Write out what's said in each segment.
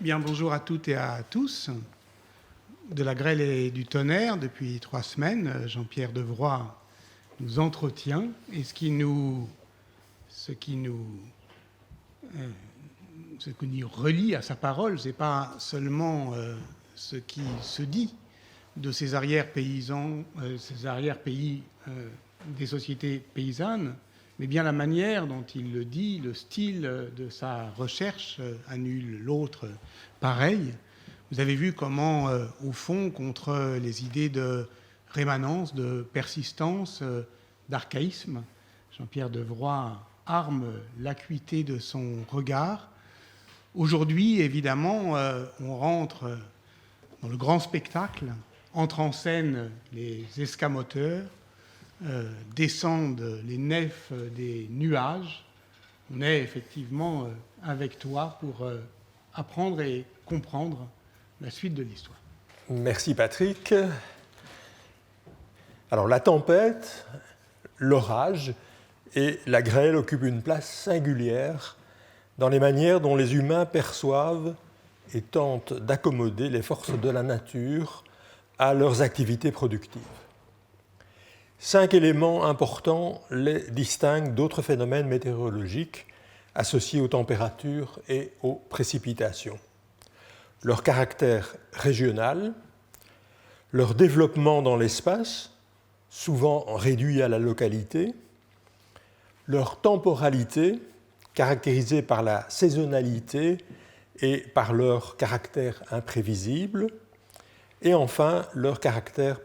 Bien, bonjour à toutes et à tous. De la grêle et du tonnerre, depuis 3 semaines, Jean-Pierre Devroy nous entretient. Et ce qui nous relie à sa parole, ce n'est pas seulement ce qui se dit de ces arrière-paysans, ces arrière-pays des sociétés paysannes, mais bien la manière dont il le dit, le style de sa recherche, à nul l'autre pareil. Vous avez vu comment, au fond, contre les idées de rémanence, de persistance, d'archaïsme, Jean-Pierre Devroy arme l'acuité de son regard. Aujourd'hui, évidemment, on rentre dans le grand spectacle, entrent en scène les escamoteurs, descendent les nefs des nuages. On est effectivement avec toi pour apprendre et comprendre la suite de l'histoire. Merci Patrick. Alors la tempête, l'orage et la grêle occupent une place singulière dans les manières dont les humains perçoivent et tentent d'accommoder les forces de la nature à leurs activités productives. 5 éléments importants les distinguent d'autres phénomènes météorologiques associés aux températures et aux précipitations. Leur caractère régional, leur développement dans l'espace, souvent réduit à la localité, leur temporalité, caractérisée par la saisonnalité et par leur caractère imprévisible, et enfin leur caractère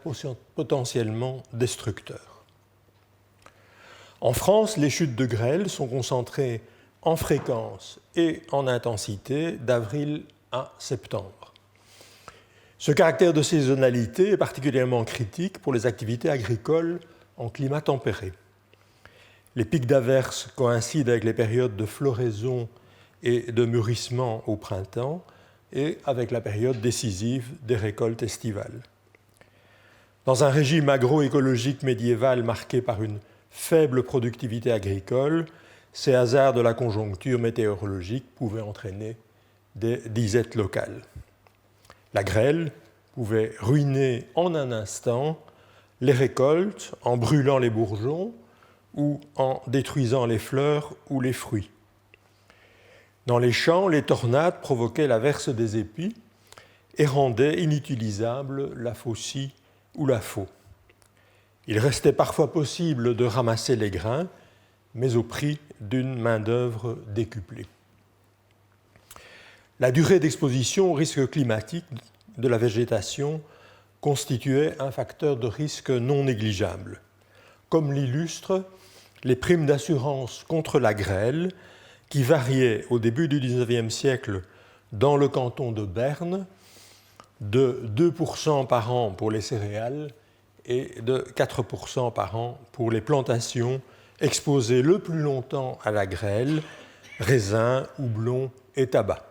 potentiellement destructeur. En France, les chutes de grêle sont concentrées en fréquence et en intensité d'avril à septembre. Ce caractère de saisonnalité est particulièrement critique pour les activités agricoles en climat tempéré. Les pics d'averses coïncident avec les périodes de floraison et de mûrissement au printemps et avec la période décisive des récoltes estivales. Dans un régime agroécologique médiéval marqué par une faible productivité agricole, ces hasards de la conjoncture météorologique pouvaient entraîner des disettes locales. La grêle pouvait ruiner en un instant les récoltes en brûlant les bourgeons ou en détruisant les fleurs ou les fruits. Dans les champs, les tornades provoquaient la verse des épis et rendaient inutilisable la faucille ou la faux. Il restait parfois possible de ramasser les grains, mais au prix d'une main-d'œuvre décuplée. La durée d'exposition aux risques climatiques de la végétation constituait un facteur de risque non négligeable, comme l'illustrent les primes d'assurance contre la grêle qui variaient au début du XIXe siècle dans le canton de Berne de 2% par an pour les céréales et de 4% par an pour les plantations exposées le plus longtemps à la grêle, raisins, houblon et tabac.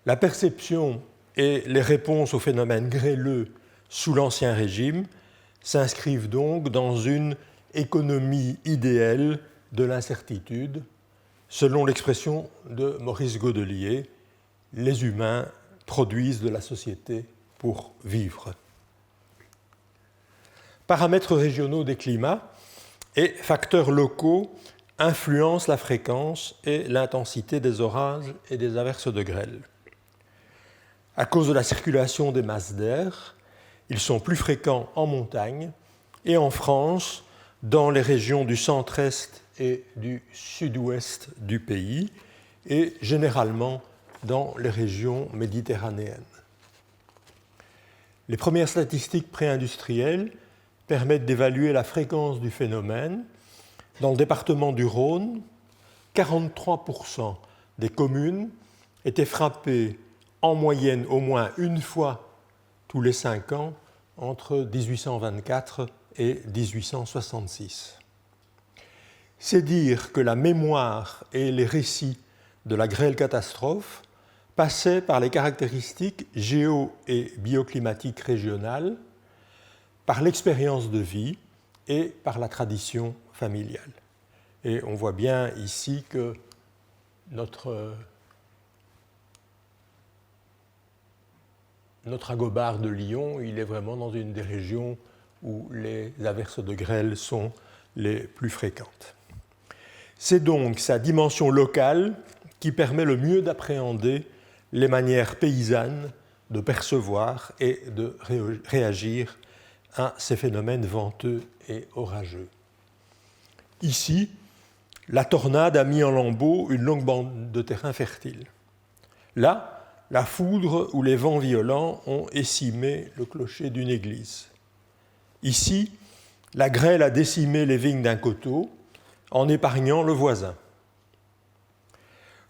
La perception et les réponses aux phénomènes grêleux sous l'Ancien Régime s'inscrivent donc dans une économie idéale de l'incertitude, selon l'expression de Maurice Godelier, les humains produisent de la société pour vivre. Paramètres régionaux des climats et facteurs locaux influencent la fréquence et l'intensité des orages et des averses de grêle. À cause de la circulation des masses d'air, ils sont plus fréquents en montagne et en France, dans les régions du centre-est et du sud-ouest du pays, et généralement dans les régions méditerranéennes. Les premières statistiques préindustrielles permettent d'évaluer la fréquence du phénomène. Dans le département du Rhône, 43% des communes étaient frappées en moyenne au moins une fois tous les 5 ans entre 1824 et 1866. C'est dire que la mémoire et les récits de la grêle catastrophe passaient par les caractéristiques géo- et bioclimatiques régionales, par l'expérience de vie et par la tradition familiale. Et on voit bien ici que notre notre Agobard de Lyon, il est vraiment dans une des régions où les averses de grêle sont les plus fréquentes. C'est donc sa dimension locale qui permet le mieux d'appréhender les manières paysannes de percevoir et de réagir à ces phénomènes venteux et orageux. Ici, la tornade a mis en lambeaux une longue bande de terrain fertile. Là, la foudre ou les vents violents ont écimé le clocher d'une église. Ici, la grêle a décimé les vignes d'un coteau en épargnant le voisin.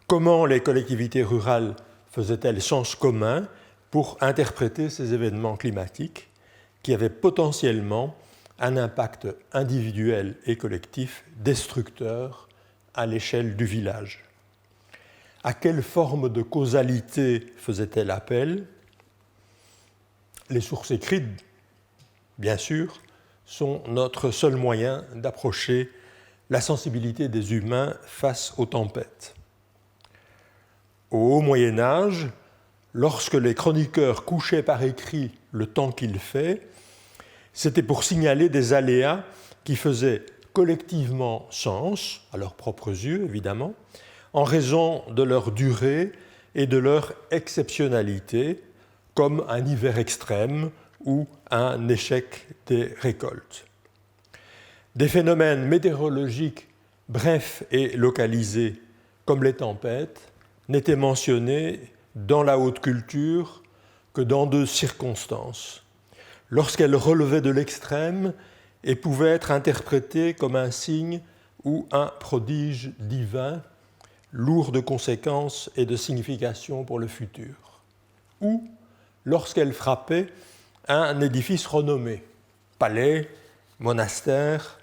Comment les collectivités rurales faisaient-elles sens commun pour interpréter ces événements climatiques qui avaient potentiellement un impact individuel et collectif destructeur à l'échelle du village? À quelle forme de causalité faisait-elle appel? Les sources écrites, bien sûr, sont notre seul moyen d'approcher la sensibilité des humains face aux tempêtes. Au Haut Moyen Âge, lorsque les chroniqueurs couchaient par écrit le temps qu'il fait, c'était pour signaler des aléas qui faisaient collectivement sens, à leurs propres yeux évidemment, en raison de leur durée et de leur exceptionnalité, comme un hiver extrême ou un échec des récoltes. Des phénomènes météorologiques brefs et localisés, comme les tempêtes, n'étaient mentionnés dans la haute culture que dans deux circonstances, lorsqu'elles relevaient de l'extrême et pouvaient être interprétées comme un signe ou un prodige divin, lourd de conséquences et de significations pour le futur, ou lorsqu'elle frappait un édifice renommé, palais, monastère,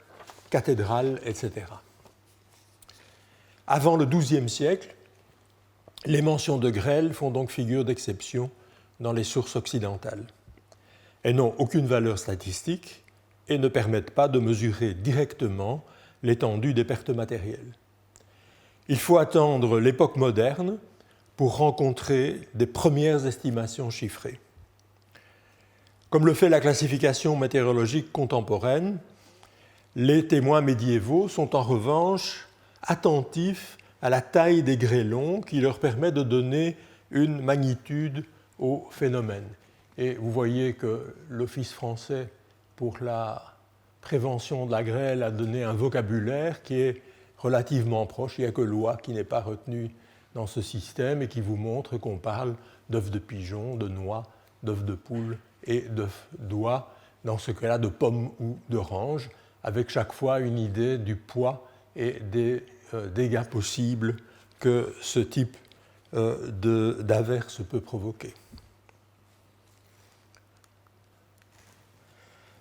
cathédrale, etc. Avant le XIIe siècle, les mentions de grêle font donc figure d'exception dans les sources occidentales. Elles n'ont aucune valeur statistique et ne permettent pas de mesurer directement l'étendue des pertes matérielles. Il faut attendre l'époque moderne pour rencontrer des premières estimations chiffrées. Comme le fait la classification météorologique contemporaine, les témoins médiévaux sont en revanche attentifs à la taille des grêlons qui leur permet de donner une magnitude au phénomène. Et vous voyez que l'Office français pour la prévention de la grêle a donné un vocabulaire qui est relativement proche. Il n'y a que l'oie qui n'est pas retenue dans ce système et qui vous montre qu'on parle d'œufs de pigeon, de noix, d'œufs de poule et d'œufs d'oie, dans ce cas-là de pommes ou d'oranges, avec chaque fois une idée du poids et des dégâts possibles que ce type d'averse peut provoquer.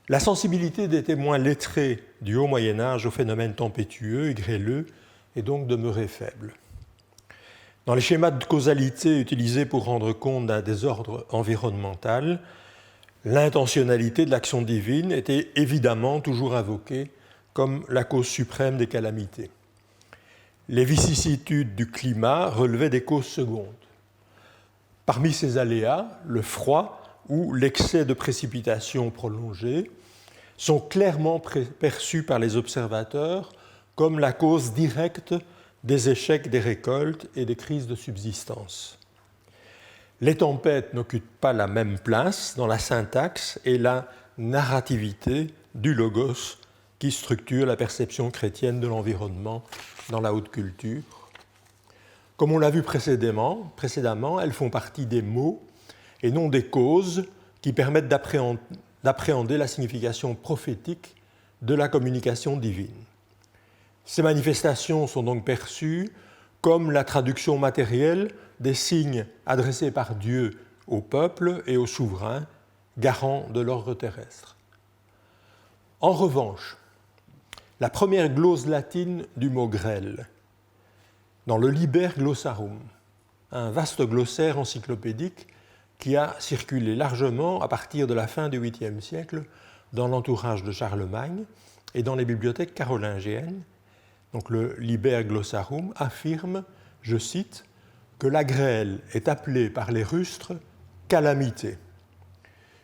La sensibilité des témoins lettrés du Haut Moyen Âge aux phénomènes tempétueux et grêleux est donc demeurée faible. Dans les schémas de causalité utilisés pour rendre compte d'un désordre environnemental, l'intentionnalité de l'action divine était évidemment toujours invoquée comme la cause suprême des calamités. Les vicissitudes du climat relevaient des causes secondes. Parmi ces aléas, le froid ou l'excès de précipitations prolongées sont clairement perçus par les observateurs comme la cause directe des échecs des récoltes et des crises de subsistance. Les tempêtes n'occupent pas la même place dans la syntaxe et la narrativité du logos qui structure la perception chrétienne de l'environnement dans la haute culture. Comme on l'a vu précédemment, elles font partie des mots et non des causes qui permettent d'appréhender la signification prophétique de la communication divine. Ces manifestations sont donc perçues comme la traduction matérielle des signes adressés par Dieu au peuple et aux souverains, garants de l'ordre terrestre. En revanche, la première glose latine du mot grêle, dans le Liber Glossarum, un vaste glossaire encyclopédique qui a circulé largement à partir de la fin du 8e siècle dans l'entourage de Charlemagne et dans les bibliothèques carolingiennes. Donc le Liber Glossarum affirme, je cite, que la grêle est appelée par les rustres calamité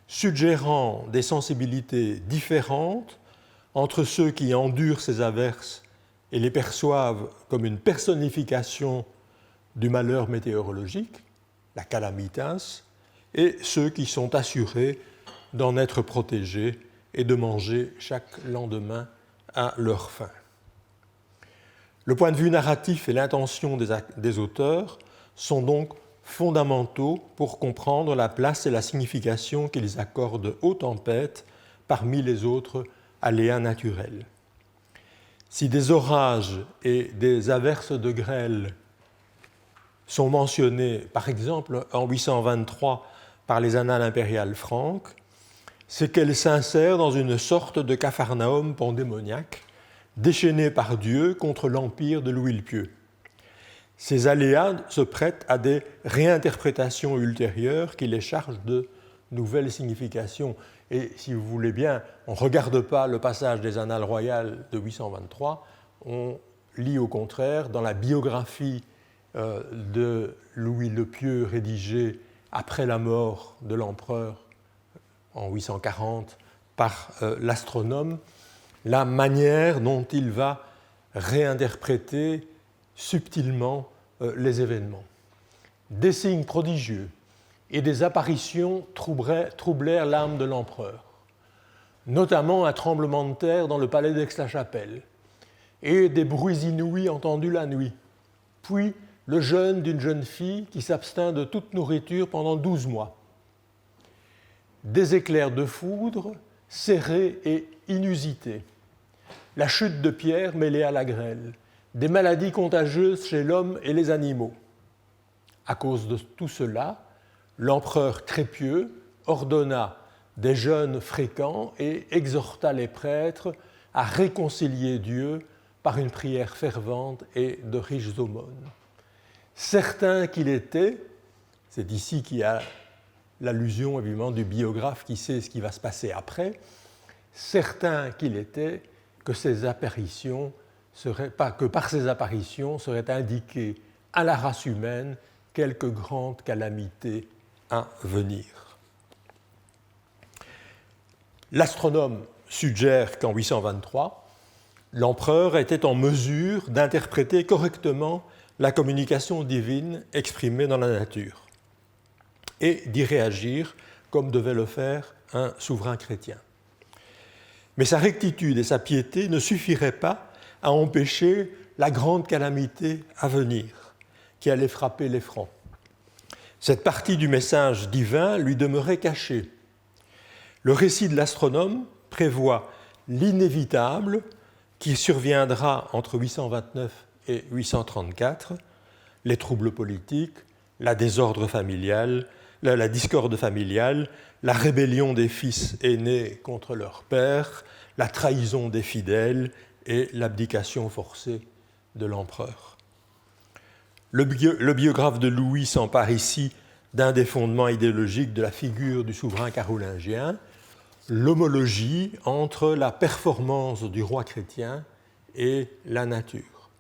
suggérant des sensibilités différentes entre ceux qui endurent ces averses et les perçoivent comme une personnification du malheur météorologique, la calamitas, et ceux qui sont assurés d'en être protégés et de manger chaque lendemain à leur faim. Le point de vue narratif et l'intention des auteurs sont donc fondamentaux pour comprendre la place et la signification qu'ils accordent aux tempêtes parmi les autres aléas naturels. Si des orages et des averses de grêle sont mentionnés, par exemple, en 823 par les Annales impériales franques, c'est qu'elles s'insèrent dans une sorte de capharnaüm pandémoniaque, déchaîné par Dieu contre l'empire de Louis le Pieux. Ces aléas se prêtent à des réinterprétations ultérieures qui les chargent de nouvelles significations. Et si vous voulez bien, on ne regarde pas le passage des Annales royales de 823, on lit au contraire dans la biographie de Louis le Pieux rédigée après la mort de l'empereur en 840 par l'astronome, la manière dont il va réinterpréter subtilement les événements. Des signes prodigieux et des apparitions troublèrent l'âme de l'empereur, notamment un tremblement de terre dans le palais d'Aix-la-Chapelle et des bruits inouïs entendus la nuit, puis le jeûne d'une jeune fille qui s'abstint de toute nourriture pendant 12 mois. Des éclairs de foudre serrés et inusités, la chute de pierres mêlée à la grêle, des maladies contagieuses chez l'homme et les animaux. À cause de tout cela, l'empereur Crépieux ordonna des jeûnes fréquents et exhorta les prêtres à réconcilier Dieu par une prière fervente et de riches aumônes. Certain qu'il était, c'est ici qu'il y a l'allusion évidemment du biographe qui sait ce qui va se passer après, certain qu'il était que par ces apparitions serait indiqué à la race humaine quelque grande calamité à venir. L'astronome suggère qu'en 823, l'empereur était en mesure d'interpréter correctement la communication divine exprimée dans la nature et d'y réagir comme devait le faire un souverain chrétien. Mais sa rectitude et sa piété ne suffiraient pas à empêcher la grande calamité à venir qui allait frapper les Francs. Cette partie du message divin lui demeurait cachée. Le récit de l'astronome prévoit l'inévitable qui surviendra entre 829 et 834, les troubles politiques, la discorde familiale, la rébellion des fils aînés contre leur père, la trahison des fidèles et l'abdication forcée de l'empereur. Le biographe de Louis s'empare ici d'un des fondements idéologiques de la figure du souverain carolingien, l'homologie entre la performance du roi chrétien et la nature.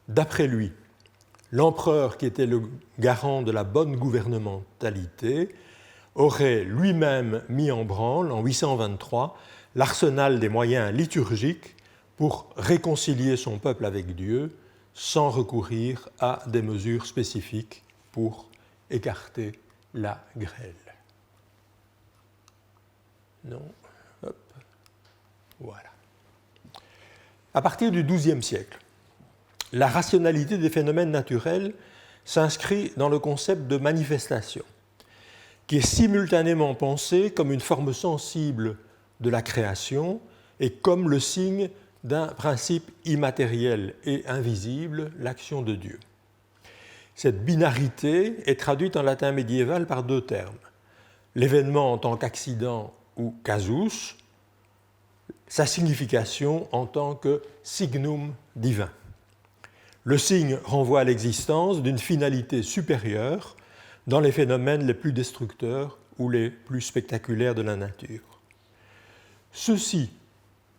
D'après lui, l'empereur, qui était le garant de la bonne gouvernementalité, aurait lui-même mis en branle, en 823, l'arsenal des moyens liturgiques pour réconcilier son peuple avec Dieu sans recourir à des mesures spécifiques pour écarter la grêle. Non, hop, voilà. À partir du XIIe siècle, la rationalité des phénomènes naturels s'inscrit dans le concept de manifestation, qui est simultanément pensé comme une forme sensible de la création et comme le signe d'un principe immatériel et invisible, l'action de Dieu. Cette binarité est traduite en latin médiéval par deux termes. L'événement en tant qu'accident ou casus, sa signification en tant que signum divin. Le signe renvoie à l'existence d'une finalité supérieure dans les phénomènes les plus destructeurs ou les plus spectaculaires de la nature. Ceci,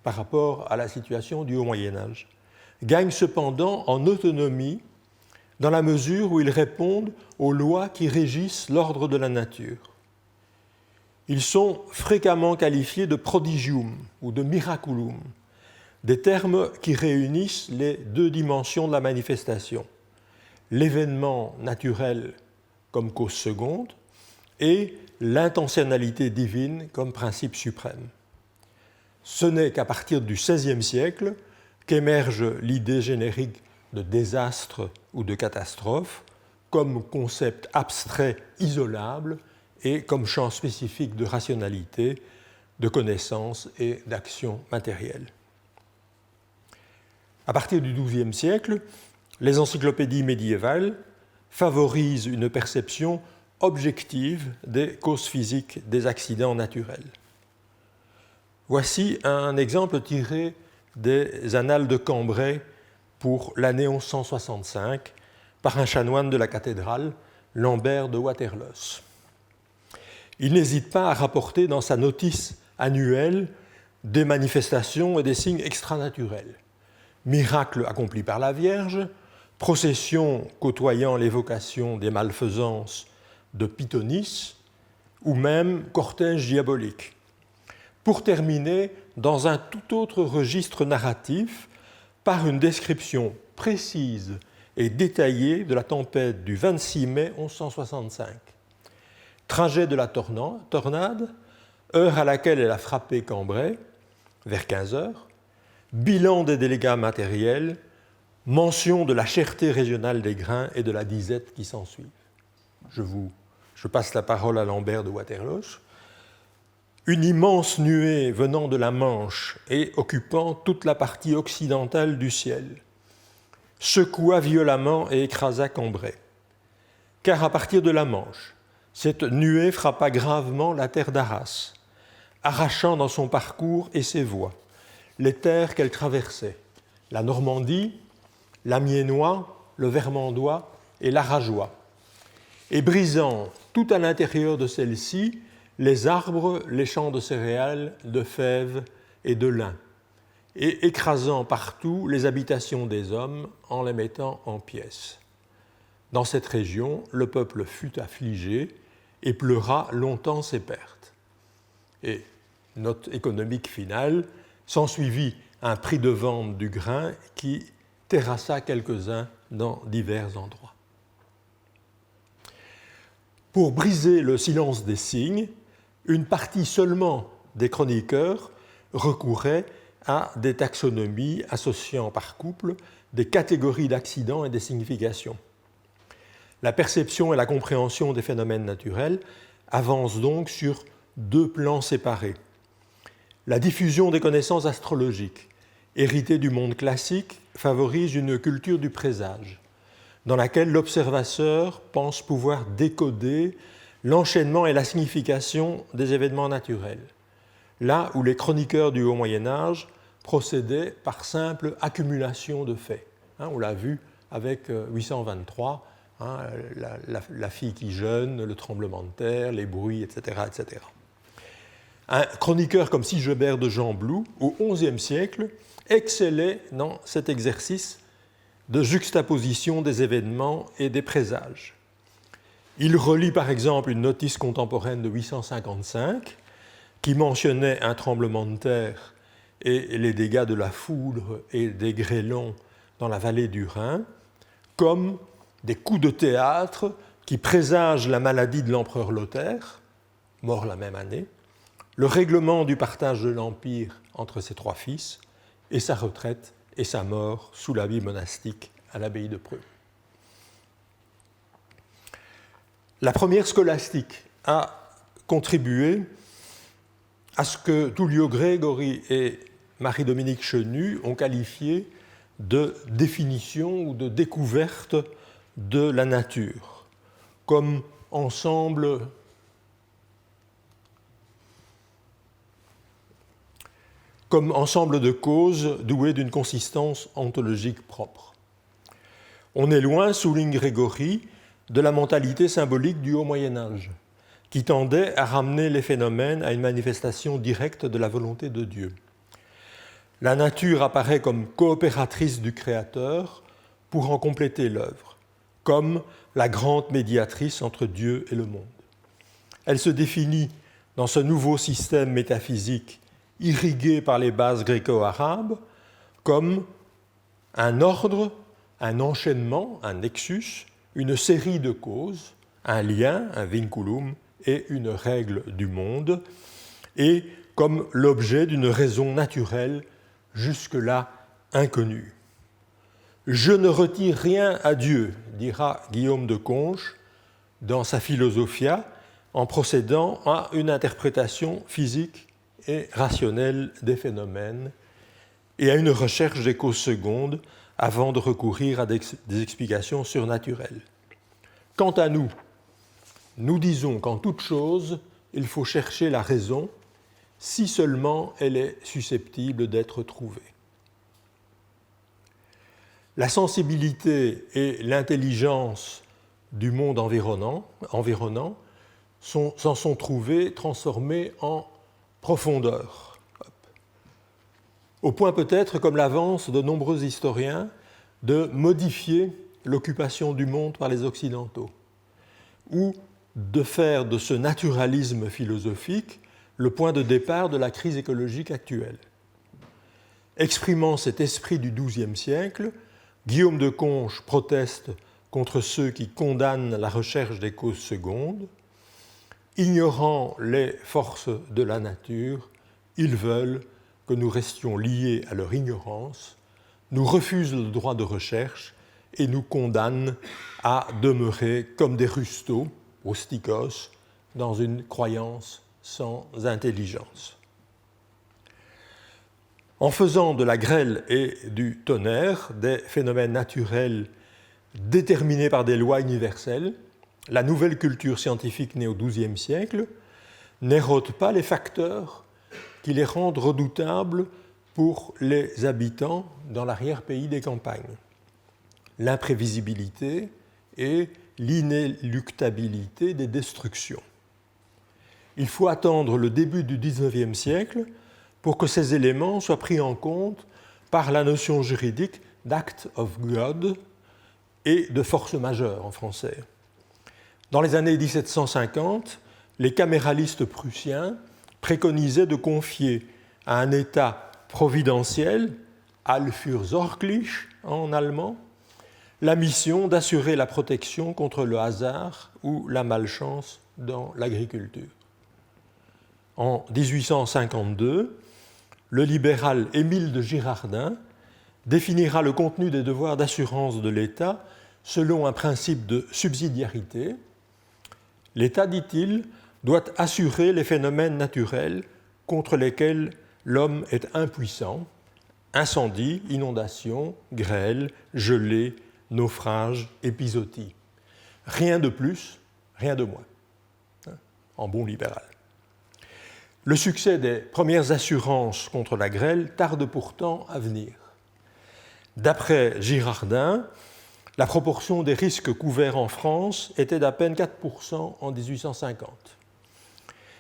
par rapport à la situation du Haut Moyen-Âge, gagne cependant en autonomie dans la mesure où ils répondent aux lois qui régissent l'ordre de la nature. ils sont fréquemment qualifiés de prodigium ou de miraculum, des termes qui réunissent les deux dimensions de la manifestation, l'événement naturel comme cause seconde et l'intentionnalité divine comme principe suprême. Ce n'est qu'à partir du XVIe siècle qu'émerge l'idée générique de désastre ou de catastrophe comme concept abstrait isolable et comme champ spécifique de rationalité, de connaissance et d'action matérielle. À partir du XIIe siècle, les encyclopédies médiévales favorisent une perception objective des causes physiques des accidents naturels. Voici un exemple tiré des Annales de Cambrai pour l'année 1165 par un chanoine de la cathédrale, Lambert de Waterloos. Il n'hésite pas à rapporter dans sa notice annuelle des manifestations et des signes extranaturels. Miracles accomplis par la Vierge, processions côtoyant l'évocation des malfaisances de Pythonis, ou même cortège diabolique. Pour terminer dans un tout autre registre narratif par une description précise et détaillée de la tempête du 26 mai 1165. Trajet de la tornade, heure à laquelle elle a frappé Cambrai, vers 15 heures, bilan des dégâts matériels, mention de la cherté régionale des grains et de la disette qui s'ensuivent. Je passe la parole à Lambert de Waterloos. Une immense nuée venant de la Manche et occupant toute la partie occidentale du ciel secoua violemment et écrasa Cambrai. Car à partir de la Manche, cette nuée frappa gravement la terre d'Arras, arrachant dans son parcours et ses voies les terres qu'elle traversait, la Normandie, l'Amiénois, le Vermandois et l'Arageois, et brisant tout à l'intérieur de celle-ci les arbres, les champs de céréales, de fèves et de lin, et écrasant partout les habitations des hommes en les mettant en pièces. Dans cette région, le peuple fut affligé et pleura longtemps ses pertes. Et note économique finale, s'ensuivit un prix de vente du grain qui terrassa quelques-uns dans divers endroits. Pour briser le silence des signes, une partie seulement des chroniqueurs recouraient à des taxonomies associant par couple des catégories d'accidents et des significations. La perception et la compréhension des phénomènes naturels avancent donc sur deux plans séparés. La diffusion des connaissances astrologiques, héritées du monde classique, favorise une culture du présage, dans laquelle l'observateur pense pouvoir décoder l'enchaînement et la signification des événements naturels, là où les chroniqueurs du Haut Moyen-Âge procédaient par simple accumulation de faits. On l'a vu avec 823, la fille qui jeûne, le tremblement de terre, les bruits, etc., etc. Un chroniqueur comme Sigebert de Gembloux, au XIe siècle, excellait dans cet exercice de juxtaposition des événements et des présages. Il relie par exemple une notice contemporaine de 855 qui mentionnait un tremblement de terre et les dégâts de la foudre et des grêlons dans la vallée du Rhin comme des coups de théâtre qui présagent la maladie de l'empereur Lothaire, mort la même année, le règlement du partage de l'Empire entre ses trois fils et sa retraite et sa mort sous la vie monastique à l'abbaye de Preux. La première scolastique a contribué à ce que Tullio Gregori et Marie-Dominique Chenu ont qualifié de définition ou de découverte de la nature, comme ensemble de causes douées d'une consistance ontologique propre. On est loin, souligne Grégory, de la mentalité symbolique du Haut Moyen-Âge, qui tendait à ramener les phénomènes à une manifestation directe de la volonté de Dieu. La nature apparaît comme coopératrice du Créateur pour en compléter l'œuvre, comme la grande médiatrice entre Dieu et le monde. Elle se définit dans ce nouveau système métaphysique irrigué par les bases gréco-arabes comme un ordre, un enchaînement, un nexus, une série de causes, un lien, un vinculum et une règle du monde, et comme l'objet d'une raison naturelle jusque-là inconnue. Je ne retire rien à Dieu, dira Guillaume de Conches dans sa Philosophia, en procédant à une interprétation physique et rationnelle des phénomènes et à une recherche des causes secondes avant de recourir à des explications surnaturelles. Quant à nous, nous disons qu'en toute chose, il faut chercher la raison si seulement elle est susceptible d'être trouvée. La sensibilité et l'intelligence du monde environnant s'en sont trouvées transformées en profondeur. Au point peut-être, comme l'avancent de nombreux historiens, de modifier l'occupation du monde par les Occidentaux, ou de faire de ce naturalisme philosophique le point de départ de la crise écologique actuelle. Exprimant cet esprit du XIIe siècle, Guillaume de Conches proteste contre ceux qui condamnent la recherche des causes secondes. Ignorant les forces de la nature, ils veulent que nous restions liés à leur ignorance, nous refusent le droit de recherche et nous condamnent à demeurer comme des rustots, rustikos, dans une croyance sans intelligence. En faisant de la grêle et du tonnerre des phénomènes naturels déterminés par des lois universelles, la nouvelle culture scientifique née au XIIe siècle n'érode pas les facteurs qui les rendent redoutables pour les habitants dans l'arrière-pays des campagnes. L'imprévisibilité et l'inéluctabilité des destructions. Il faut attendre le début du XIXe siècle pour que ces éléments soient pris en compte par la notion juridique d'act of God et de force majeure en français. Dans les années 1750, les caméralistes prussiens préconisaient de confier à un État providentiel, Allfürsorglich en allemand, la mission d'assurer la protection contre le hasard ou la malchance dans l'agriculture. En 1852, le libéral Émile de Girardin définira le contenu des devoirs d'assurance de l'État selon un principe de subsidiarité. L'État, dit-il, doit assurer les phénomènes naturels contre lesquels l'homme est impuissant, incendie, inondation, grêle, gelée, naufrage, épizootie. Rien de plus, rien de moins, en bon libéral. Le succès des premières assurances contre la grêle tarde pourtant à venir. D'après Girardin, la proportion des risques couverts en France était d'à peine 4% en 1850,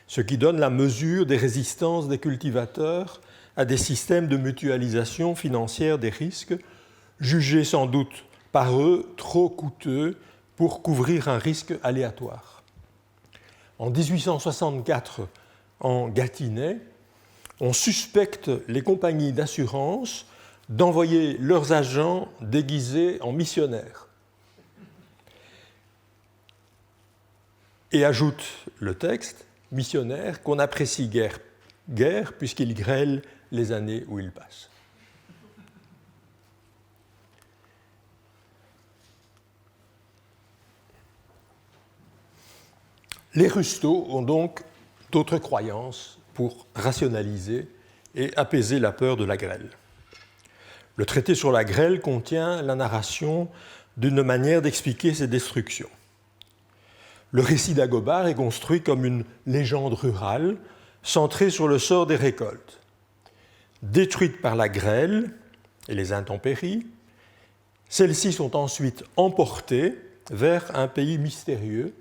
ce qui donne la mesure des résistances des cultivateurs à des systèmes de mutualisation financière des risques, jugés sans doute par eux trop coûteux pour couvrir un risque aléatoire. En 1864, en Gâtinais, on suspecte les compagnies d'assurance d'envoyer leurs agents déguisés en missionnaires. Et ajoute le texte, missionnaires qu'on n'apprécie guère puisqu'ils grêlent les années où ils passent. Les Rustots ont donc d'autres croyances pour rationaliser et apaiser la peur de la grêle. Le traité sur la grêle contient la narration d'une manière d'expliquer ces destructions. Le récit d'Agobard est construit comme une légende rurale centrée sur le sort des récoltes. Détruites par la grêle et les intempéries, celles-ci sont ensuite emportées vers un pays mystérieux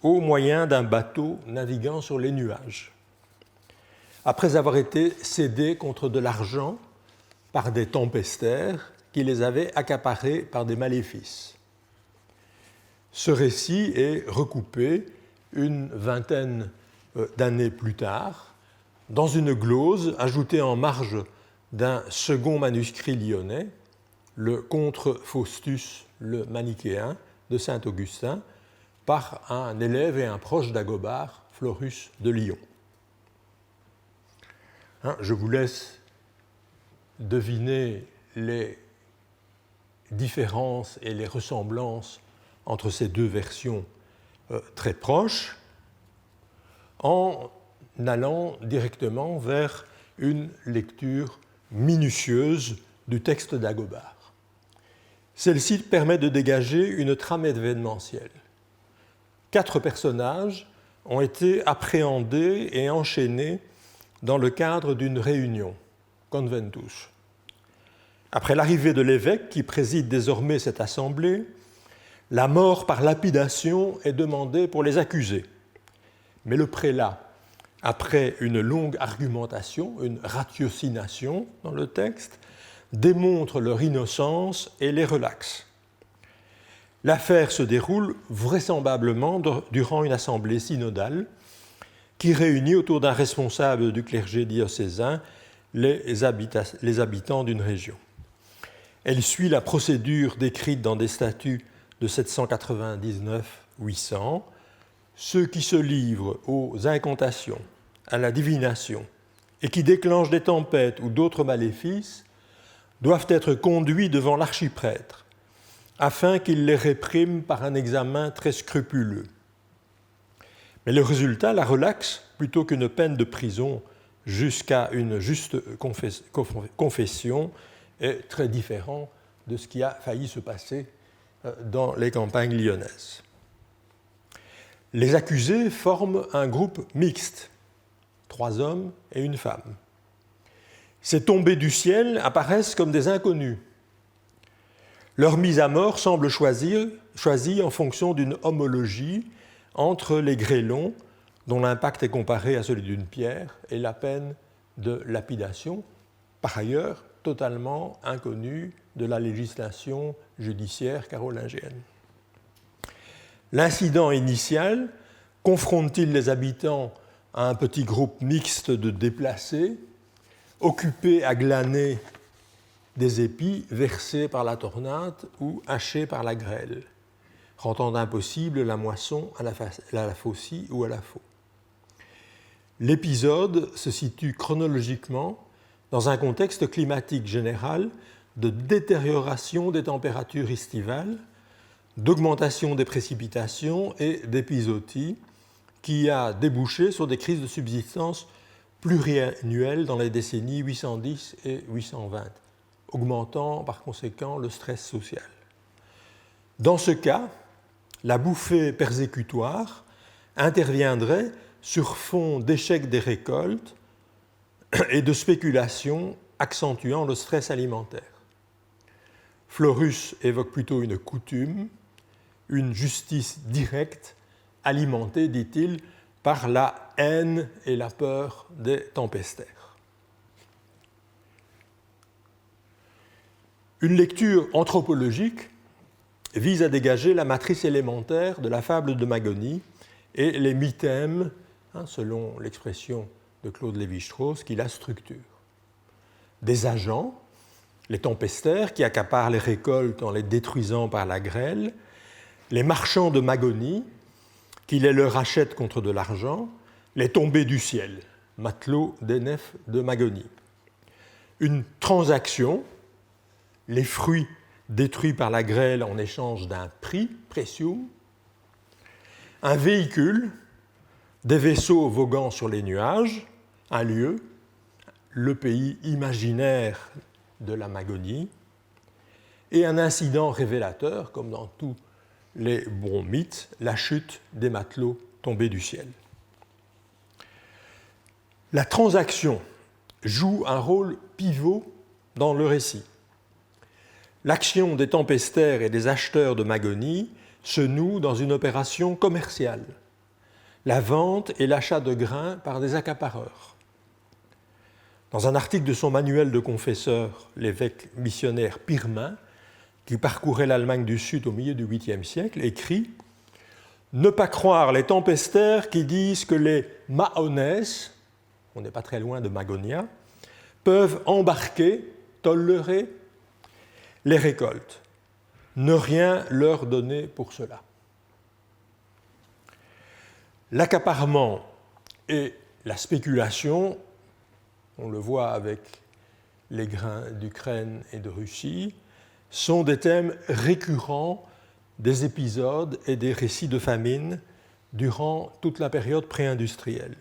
au moyen d'un bateau naviguant sur les nuages. Après avoir été cédées contre de l'argent par des tempestaires qui les avaient accaparées par des maléfices. Ce récit est recoupé une vingtaine d'années plus tard, dans une glose ajoutée en marge d'un second manuscrit lyonnais, le Contre Faustus le Manichéen de saint Augustin, par un élève et un proche d'Agobard, Florus de Lyon. Je vous laisse deviner les différences et les ressemblances entre ces deux versions très proches en allant directement vers une lecture minutieuse du texte d'Agobard. Celle-ci permet de dégager une trame événementielle. 4 personnages ont été appréhendés et enchaînés dans le cadre d'une réunion, conventus. Après l'arrivée de l'évêque qui préside désormais cette assemblée, la mort par lapidation est demandée pour les accusés. Mais le prélat, après une longue argumentation, une ratiocination dans le texte, démontre leur innocence et les relaxe. L'affaire se déroule vraisemblablement durant une assemblée synodale qui réunit autour d'un responsable du clergé diocésain les habitants d'une région. Elle suit la procédure décrite dans des statuts de 799-800. Ceux qui se livrent aux incantations, à la divination et qui déclenchent des tempêtes ou d'autres maléfices doivent être conduits devant l'archiprêtre afin qu'il les réprime par un examen très scrupuleux. Mais le résultat la relaxe plutôt qu'une peine de prison jusqu'à une juste confession est très différent de ce qui a failli se passer dans les campagnes lyonnaises. Les accusés forment un groupe mixte, 3 hommes et une femme. Ces tombés du ciel apparaissent comme des inconnus. Leur mise à mort semble choisie en fonction d'une homologie entre les grêlons, dont l'impact est comparé à celui d'une pierre, et la peine de lapidation, par ailleurs totalement inconnue de la législation judiciaire carolingienne. L'incident initial confronte-t-il les habitants à un petit groupe mixte de déplacés, occupés à glaner des épis versés par la tornade ou hachés par la grêle, rendant impossible la moisson à la faucille ou à la faux. L'épisode se situe chronologiquement dans un contexte climatique général de détérioration des températures estivales, d'augmentation des précipitations et d'épisodie qui a débouché sur des crises de subsistance pluriannuelles dans les décennies 810 et 820, augmentant par conséquent le stress social. Dans ce cas, la bouffée persécutoire interviendrait sur fond d'échec des récoltes et de spéculation accentuant le stress alimentaire. Florus évoque plutôt une coutume, une justice directe, alimentée, dit-il, par la haine et la peur des tempestaires. Une lecture anthropologique vise à dégager la matrice élémentaire de la fable de Magonie et les mythèmes, selon l'expression de Claude Lévi-Strauss, qui la structure. Des agents, les tempestaires qui accaparent les récoltes en les détruisant par la grêle, les marchands de Magonie qui les leur achètent contre de l'argent, les tombés du ciel, matelots des nefs de Magonie. Une transaction, les fruits détruits par la grêle en échange d'un prix, precium, un véhicule, des vaisseaux voguant sur les nuages, un lieu, le pays imaginaire de la Magonie, et un incident révélateur, comme dans tous les bons mythes, la chute des matelots tombés du ciel. La transaction joue un rôle pivot dans le récit. L'action des tempestaires et des acheteurs de Magonie se noue dans une opération commerciale, la vente et l'achat de grains par des accapareurs. Dans un article de son manuel de confesseur, l'évêque missionnaire Pirmin, qui parcourait l'Allemagne du Sud au milieu du 8e siècle, écrit « Ne pas croire les tempestaires qui disent que les Mahones, on n'est pas très loin de Magonia, peuvent embarquer, tolérer les récoltes. Ne rien leur donner pour cela. L'accaparement et la spéculation, on le voit avec les grains d'Ukraine et de Russie, sont des thèmes récurrents des épisodes et des récits de famine durant toute la période pré-industrielle.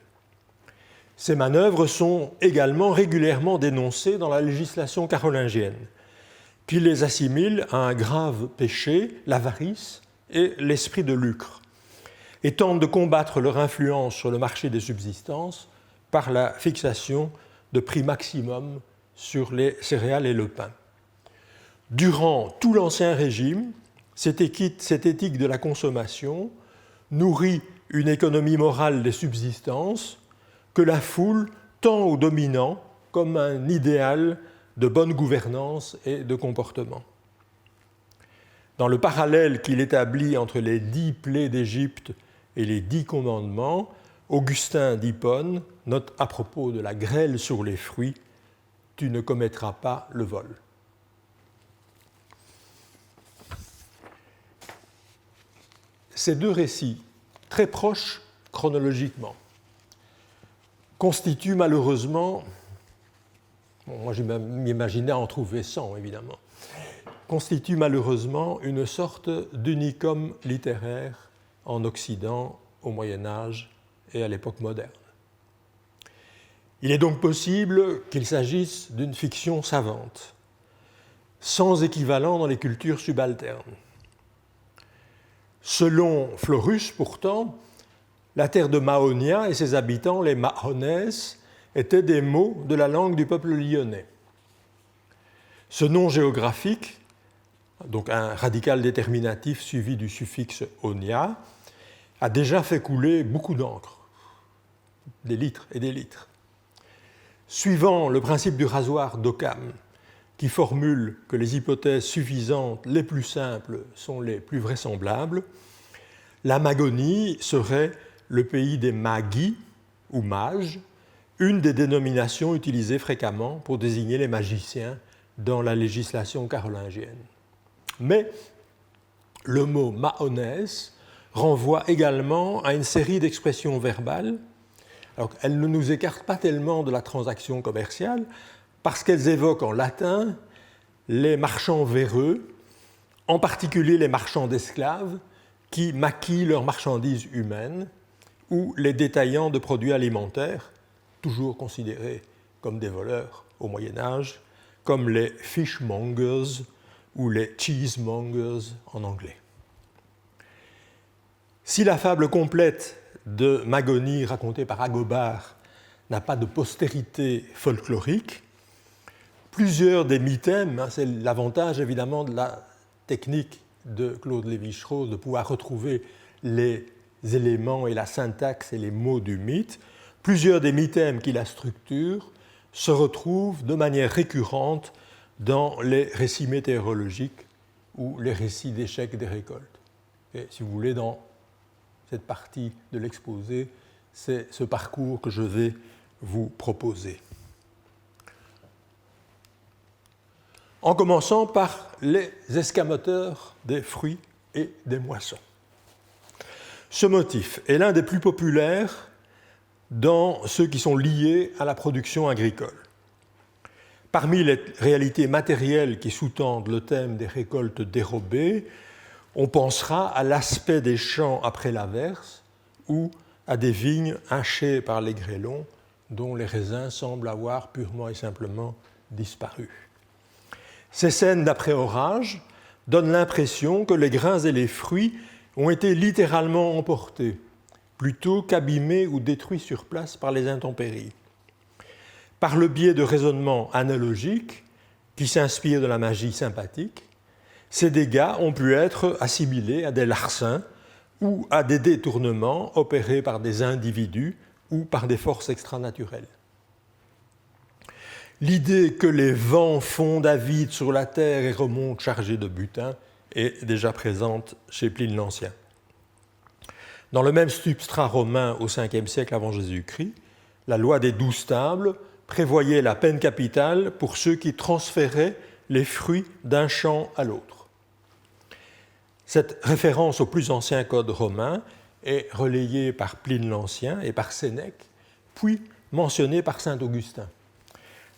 Ces manœuvres sont également régulièrement dénoncées dans la législation carolingienne, qui les assimile à un grave péché, l'avarice et l'esprit de lucre, et tente de combattre leur influence sur le marché des subsistances par la fixation de prix maximum sur les céréales et le pain. Durant tout l'Ancien Régime, cette éthique de la consommation nourrit une économie morale des subsistances que la foule tend aux dominants comme un idéal de bonne gouvernance et de comportement. Dans le parallèle qu'il établit entre les 10 plaies d'Égypte et les 10 commandements, Augustin d'Hippone note à propos de la grêle sur les fruits « Tu ne commettras pas le vol ». Ces deux récits, très proches chronologiquement, constituent malheureusement, moi je m'imaginais en trouver 100 évidemment, constituent malheureusement une sorte d'unicum littéraire en Occident au Moyen-Âge et à l'époque moderne. Il est donc possible qu'il s'agisse d'une fiction savante, sans équivalent dans les cultures subalternes. Selon Florus, pourtant, la terre de Mahonia et ses habitants, les Mahones, étaient des mots de la langue du peuple lyonnais. Ce nom géographique, donc un radical déterminatif suivi du suffixe onia, a déjà fait couler beaucoup d'encre, des litres et des litres. Suivant le principe du rasoir d'Occam, qui formule que les hypothèses suffisantes les plus simples sont les plus vraisemblables, la Magonie serait le pays des Magi ou mages, une des dénominations utilisées fréquemment pour désigner les magiciens dans la législation carolingienne. Mais le mot Mahones renvoie également à une série d'expressions verbales. Alors, elles ne nous écartent pas tellement de la transaction commerciale parce qu'elles évoquent en latin les marchands véreux, en particulier les marchands d'esclaves qui maquillent leurs marchandises humaines, ou les détaillants de produits alimentaires, toujours considérés comme des voleurs au Moyen-Âge, comme les fishmongers ou les cheesemongers en anglais. Si la fable complète de Magonie racontée par Agobard n'a pas de postérité folklorique, plusieurs des mythèmes, c'est l'avantage évidemment de la technique de Claude Lévi-Strauss de pouvoir retrouver les éléments et la syntaxe et les mots du mythe, plusieurs des mythèmes qui la structurent se retrouvent de manière récurrente dans les récits météorologiques ou les récits d'échecs des récoltes. Et si vous voulez, dans cette partie de l'exposé, c'est ce parcours que je vais vous proposer. En commençant par les escamoteurs des fruits et des moissons. Ce motif est l'un des plus populaires dans ceux qui sont liés à la production agricole. Parmi les réalités matérielles qui sous-tendent le thème des récoltes dérobées, on pensera à l'aspect des champs après l'averse ou à des vignes hachées par les grêlons dont les raisins semblent avoir purement et simplement disparu. Ces scènes d'après-orage donnent l'impression que les grains et les fruits ont été littéralement emportés, plutôt qu'abîmés ou détruits sur place par les intempéries. Par le biais de raisonnements analogiques qui s'inspirent de la magie sympathique, ces dégâts ont pu être assimilés à des larcins ou à des détournements opérés par des individus ou par des forces extranaturelles. L'idée que les vents fondent à vide sur la terre et remontent chargés de butin est déjà présente chez Pline l'Ancien. Dans le même substrat romain au 5e siècle avant Jésus-Christ, la loi des 12 tables prévoyait la peine capitale pour ceux qui transféraient les fruits d'un champ à l'autre. Cette référence au plus ancien code romain est relayée par Pline l'Ancien et par Sénèque, puis mentionnée par saint Augustin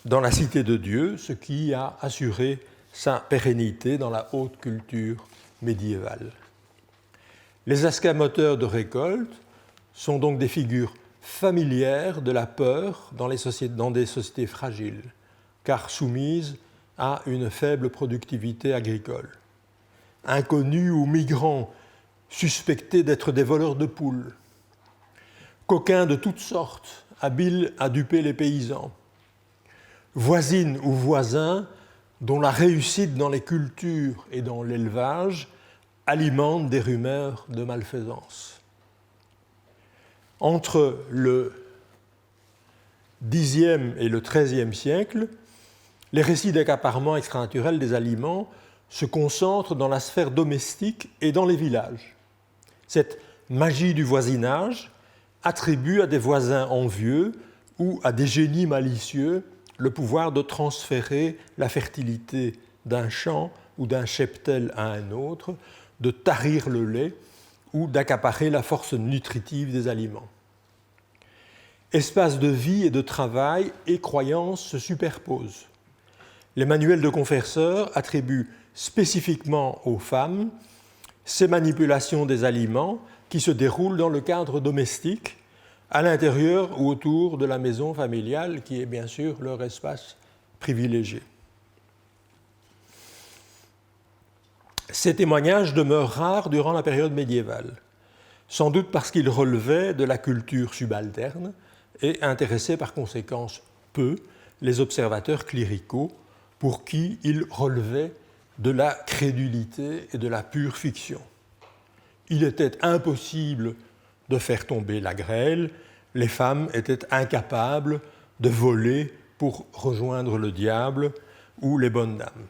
dans la Cité de Dieu, ce qui a assuré sa pérennité dans la haute culture médiévale. Les escamoteurs de récolte sont donc des figures familières de la peur dans des sociétés fragiles, car soumises à une faible productivité agricole. Inconnus ou migrants suspectés d'être des voleurs de poules, coquins de toutes sortes, habiles à duper les paysans, voisines ou voisins dont la réussite dans les cultures et dans l'élevage alimente des rumeurs de malfaisance. Entre le Xe et le XIIIe siècle, les récits d'accaparement extranaturel des aliments se concentrent dans la sphère domestique et dans les villages. Cette magie du voisinage attribue à des voisins envieux ou à des génies malicieux le pouvoir de transférer la fertilité d'un champ ou d'un cheptel à un autre, de tarir le lait ou d'accaparer la force nutritive des aliments. Espaces de vie et de travail et croyances se superposent. Les manuels de confesseurs attribuent spécifiquement aux femmes ces manipulations des aliments qui se déroulent dans le cadre domestique, à l'intérieur ou autour de la maison familiale, qui est bien sûr leur espace privilégié. Ces témoignages demeurent rares durant la période médiévale, sans doute parce qu'ils relevaient de la culture subalterne et intéressaient par conséquence peu les observateurs cléricaux pour qui ils relevaient de la crédulité et de la pure fiction. Il était impossible de faire tomber la grêle, les femmes étaient incapables de voler pour rejoindre le diable ou les bonnes dames.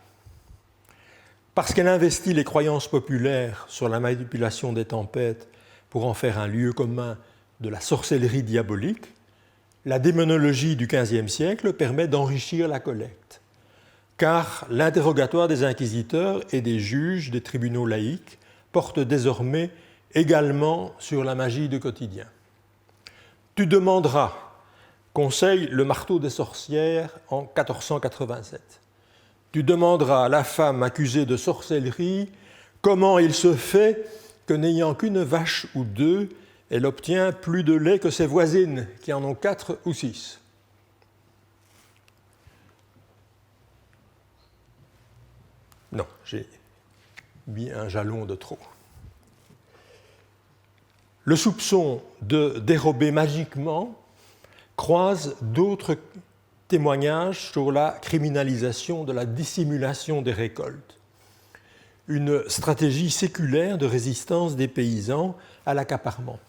Parce qu'elle investit les croyances populaires sur la manipulation des tempêtes pour en faire un lieu commun de la sorcellerie diabolique, la démonologie du XVe siècle permet d'enrichir la collecte, car l'interrogatoire des inquisiteurs et des juges des tribunaux laïcs porte désormais également sur la magie du quotidien. Tu demanderas, conseille le marteau des sorcières en 1487. Tu demanderas à la femme accusée de sorcellerie comment il se fait que, n'ayant qu'une vache ou deux, elle obtient plus de lait que ses voisines, qui en ont 4 ou 6. Non, j'ai mis un jalon de trop. Le soupçon de dérober magiquement croise d'autres témoignages sur la criminalisation de la dissimulation des récoltes, une stratégie séculaire de résistance des paysans à l'accaparement.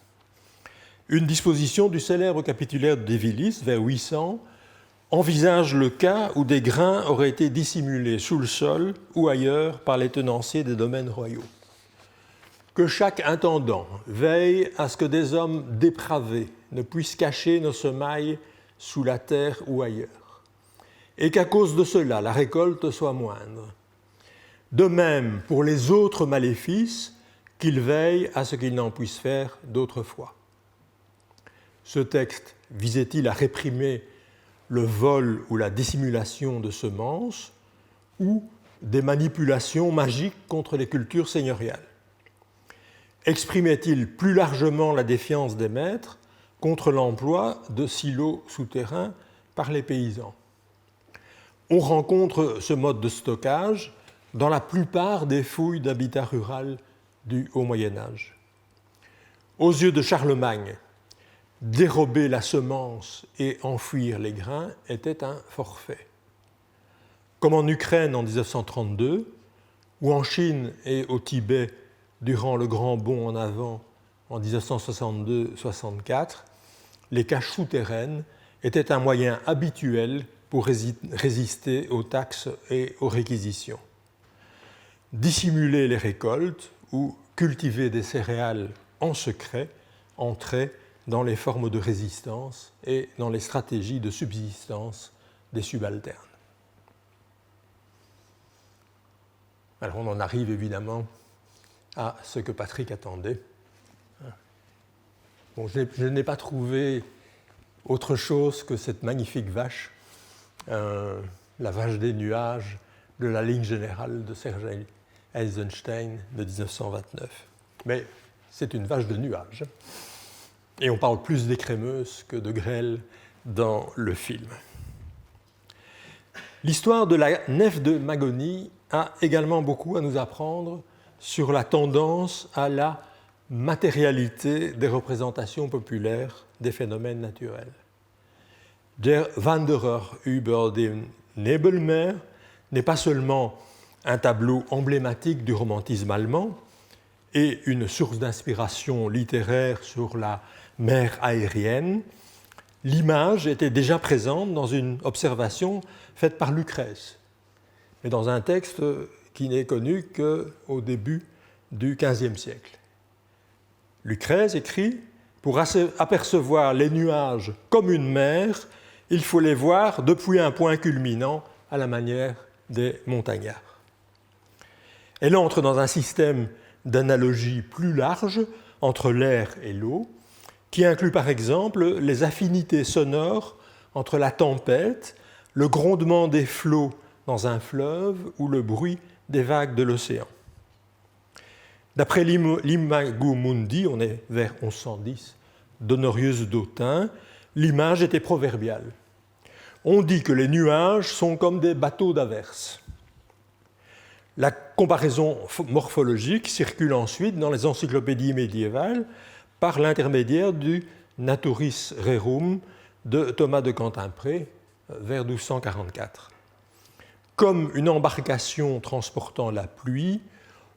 Une disposition du célèbre capitulaire de Dévilis, vers 800, envisage le cas où des grains auraient été dissimulés sous le sol ou ailleurs par les tenanciers des domaines royaux. Que chaque intendant veille à ce que des hommes dépravés ne puissent cacher nos semailles sous la terre ou ailleurs, et qu'à cause de cela, la récolte soit moindre. De même, pour les autres maléfices, qu'ils veillent à ce qu'ils n'en puissent faire d'autrefois. Ce texte visait-il à réprimer le vol ou la dissimulation de semences ou des manipulations magiques contre les cultures seigneuriales? Exprimait-il plus largement la défiance des maîtres contre l'emploi de silos souterrains par les paysans? On rencontre ce mode de stockage dans la plupart des fouilles d'habitat rural du Haut Moyen-Âge. Aux yeux de Charlemagne, dérober la semence et enfouir les grains était un forfait. Comme en Ukraine en 1932, ou en Chine et au Tibet durant le grand bond en avant en 1962-64, les caches souterraines étaient un moyen habituel pour résister aux taxes et aux réquisitions. Dissimuler les récoltes ou cultiver des céréales en secret entrait dans les formes de résistance et dans les stratégies de subsistance des subalternes. Alors on en arrive évidemment à ce que Patrick attendait. Bon, je n'ai pas trouvé autre chose que cette magnifique vache, la vache des nuages de la ligne générale de Serge Eisenstein de 1929. Mais c'est une vache de nuages. Et on parle plus d'écrémeuse que de grêle dans le film. L'histoire de la nef de Magoni a également beaucoup à nous apprendre sur la tendance à la matérialité des représentations populaires des phénomènes naturels. Der Wanderer über den Nebelmeer n'est pas seulement un tableau emblématique du romantisme allemand et une source d'inspiration littéraire sur la mer aérienne. L'image était déjà présente dans une observation faite par Lucrèce, mais dans un texte qui n'est connu qu'au début du XVe siècle. Lucrèce écrit « Pour apercevoir les nuages comme une mer, il faut les voir depuis un point culminant à la manière des montagnards. » Elle entre dans un système d'analogie plus large entre l'air et l'eau, qui inclut par exemple les affinités sonores entre la tempête, le grondement des flots dans un fleuve ou le bruit des vagues de l'océan. D'après l'Imago Mundi, on est vers 1110, d'Honorius d'Autun, l'image était proverbiale. On dit que les nuages sont comme des bateaux d'averse. La comparaison morphologique circule ensuite dans les encyclopédies médiévales par l'intermédiaire du Naturis Rerum de Thomas de Cantimpré vers 1244. Comme une embarcation transportant la pluie,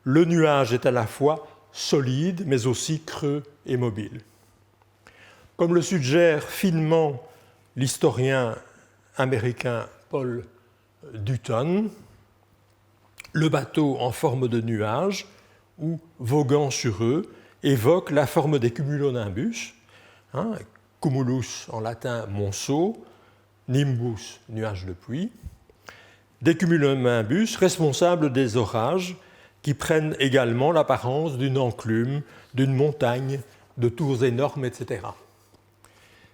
le nuage est à la fois solide mais aussi creux et mobile. Comme le suggère finement l'historien américain Paul Dutton, le bateau en forme de nuage ou voguant sur eux évoque la forme des cumulonimbus, cumulus en latin monceau, nimbus nuage de pluie, des cumulonimbus responsables des orages qui prennent également l'apparence d'une enclume, d'une montagne, de tours énormes, etc.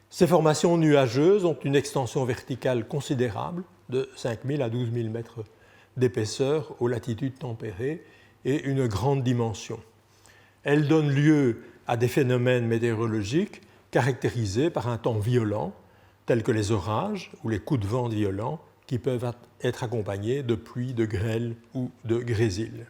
Ces formations nuageuses ont une extension verticale considérable de 5 000 à 12 000 mètres d'épaisseur aux latitudes tempérées et une grande dimension. Elles donnent lieu à des phénomènes météorologiques caractérisés par un temps violent, tels que les orages ou les coups de vent violents qui peuvent être accompagnés de pluie, de grêle ou de grésil.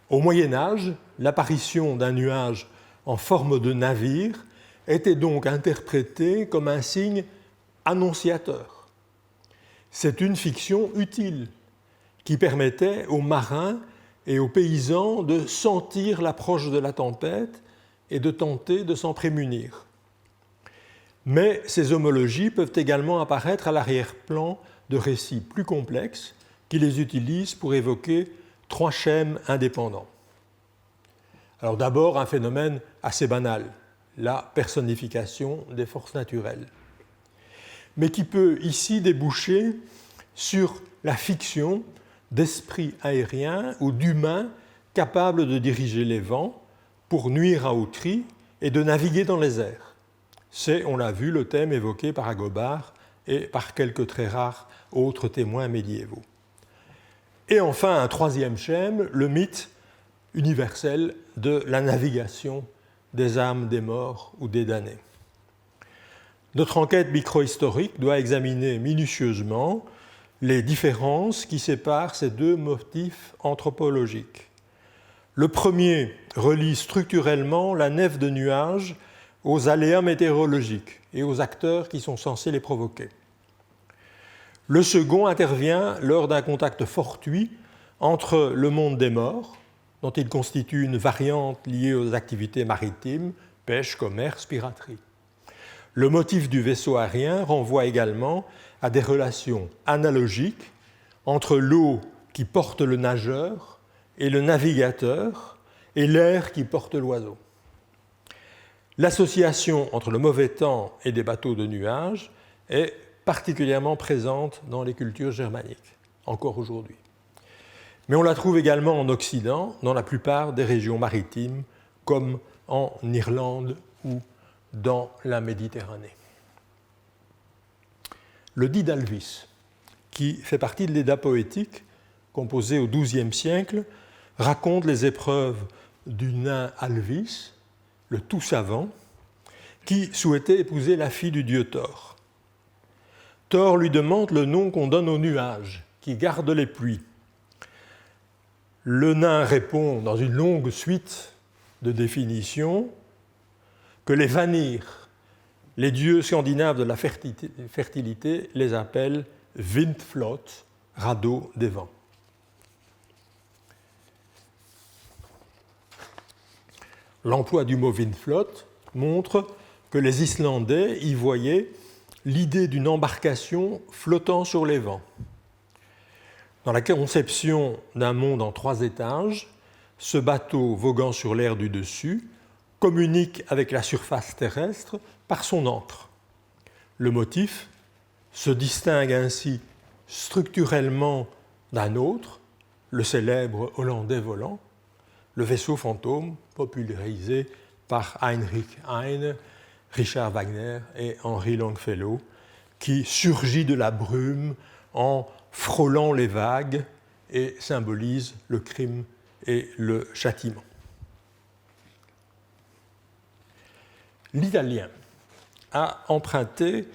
Au Moyen Âge, l'apparition d'un nuage en forme de navire était donc interprétée comme un signe annonciateur. C'est une fiction utile qui permettait aux marins et aux paysans de sentir l'approche de la tempête et de tenter de s'en prémunir. Mais ces homologies peuvent également apparaître à l'arrière-plan de récits plus complexes qui les utilisent pour évoquer 3 schèmes indépendants. Alors d'abord, un phénomène assez banal, la personnification des forces naturelles, mais qui peut ici déboucher sur la fiction d'esprits aériens ou d'humains capables de diriger les vents pour nuire à autrui et de naviguer dans les airs. C'est, on l'a vu, le thème évoqué par Agobard et par quelques très rares autres témoins médiévaux. Et enfin, un 3e schème, le mythe universel de la navigation des âmes des morts ou des damnés. Notre enquête microhistorique doit examiner minutieusement les différences qui séparent ces 2 motifs anthropologiques. Le premier relie structurellement la nef de nuages aux aléas météorologiques et aux acteurs qui sont censés les provoquer. Le second intervient lors d'un contact fortuit entre le monde des morts, dont il constitue une variante liée aux activités maritimes, pêche, commerce, piraterie. Le motif du vaisseau aérien renvoie également à des relations analogiques entre l'eau qui porte le nageur et le navigateur et l'air qui porte l'oiseau. L'association entre le mauvais temps et des bateaux de nuages est particulièrement présente dans les cultures germaniques, encore aujourd'hui. Mais on la trouve également en Occident, dans la plupart des régions maritimes, comme en Irlande ou dans la Méditerranée. Le Didalvis, qui fait partie de l'Éda poétique, composée au XIIe siècle, raconte les épreuves du nain Alvis, le tout savant, qui souhaitait épouser la fille du dieu Thor. Thor lui demande le nom qu'on donne aux nuages, qui gardent les pluies. Le nain répond dans une longue suite de définitions que les Vanir, les dieux scandinaves de la fertilité, les appellent Vindflot, radeau des vents. L'emploi du mot Vindflot montre que les Islandais y voyaient l'idée d'une embarcation flottant sur les vents. Dans la conception d'un monde en 3 étages, ce bateau voguant sur l'air du dessus communique avec la surface terrestre par son ancre. Le motif se distingue ainsi structurellement d'un autre, le célèbre Hollandais volant, le vaisseau fantôme popularisé par Heinrich Heine, Richard Wagner et Henry Longfellow, qui surgit de la brume en frôlant les vagues et symbolise le crime et le châtiment. L'italien a emprunté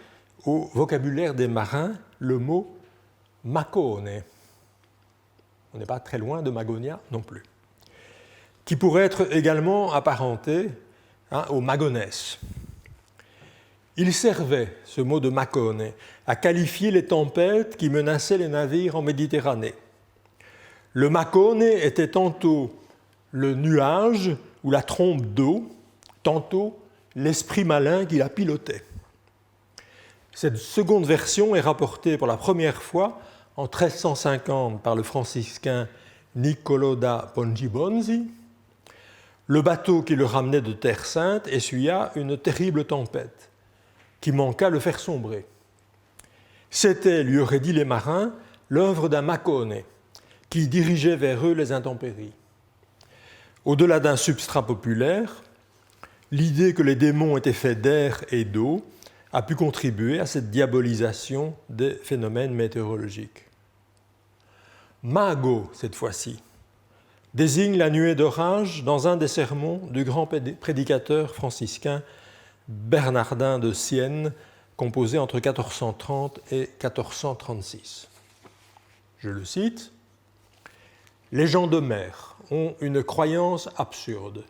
au vocabulaire des marins le mot macone. On n'est pas très loin de Magonia non plus, qui pourrait être également apparenté au magonès. Il servait, ce mot de macone, à qualifier les tempêtes qui menaçaient les navires en Méditerranée. Le macone était tantôt le nuage ou la trompe d'eau, tantôt l'esprit malin qui la pilotait. Cette seconde version est rapportée pour la première fois en 1350 par le franciscain Niccolò da Pongibonzi. Le bateau qui le ramenait de Terre Sainte essuya une terrible tempête qui manqua le faire sombrer. C'était, lui auraient dit les marins, l'œuvre d'un macone qui dirigeait vers eux les intempéries. Au-delà d'un substrat populaire, l'idée que les démons étaient faits d'air et d'eau a pu contribuer à cette diabolisation des phénomènes météorologiques. Mago, cette fois-ci, désigne la nuée d'orage dans un des sermons du grand prédicateur franciscain Bernardin de Sienne, composé entre 1430 et 1436. Je le cite. « Les gens de mer ont une croyance absurde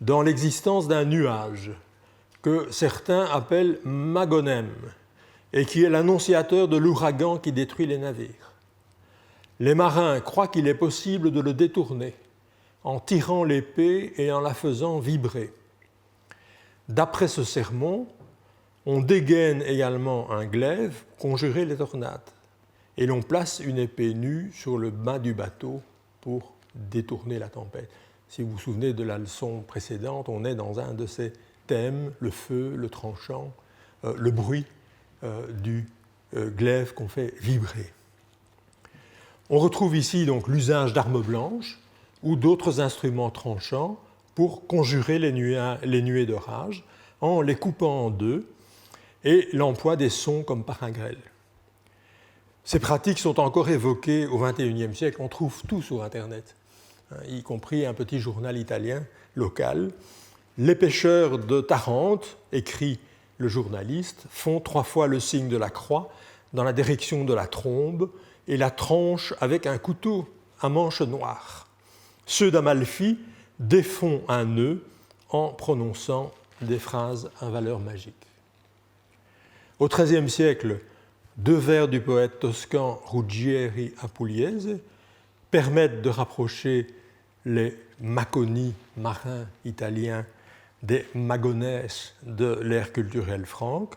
dans l'existence d'un nuage que certains appellent Magonem et qui est l'annonciateur de l'ouragan qui détruit les navires. Les marins croient qu'il est possible de le détourner en tirant l'épée et en la faisant vibrer. D'après ce sermon, on dégaine également un glaive pour conjurer les tornades et l'on place une épée nue sur le mât du bateau pour détourner la tempête. » Si vous vous souvenez de la leçon précédente, on est dans un de ces thèmes, le feu, le tranchant, le bruit du glaive qu'on fait vibrer. On retrouve ici donc l'usage d'armes blanches ou d'autres instruments tranchants pour conjurer les nuées d'orage en les coupant en deux et l'emploi des sons comme par un grêle. Ces pratiques sont encore évoquées au XXIe siècle, on trouve tout sur Internet, y compris un petit journal italien local. Les pêcheurs de Tarente, écrit le journaliste, font 3 fois le signe de la croix dans la direction de la trombe et la tranchent avec un couteau à manche noire. Ceux d'Amalfi défont un nœud en prononçant des phrases à valeur magique. Au XIIIe siècle, 2 vers du poète toscan Ruggieri a Pugliese permettent de rapprocher les maconi marins italiens des magonès de l'ère culturelle franque.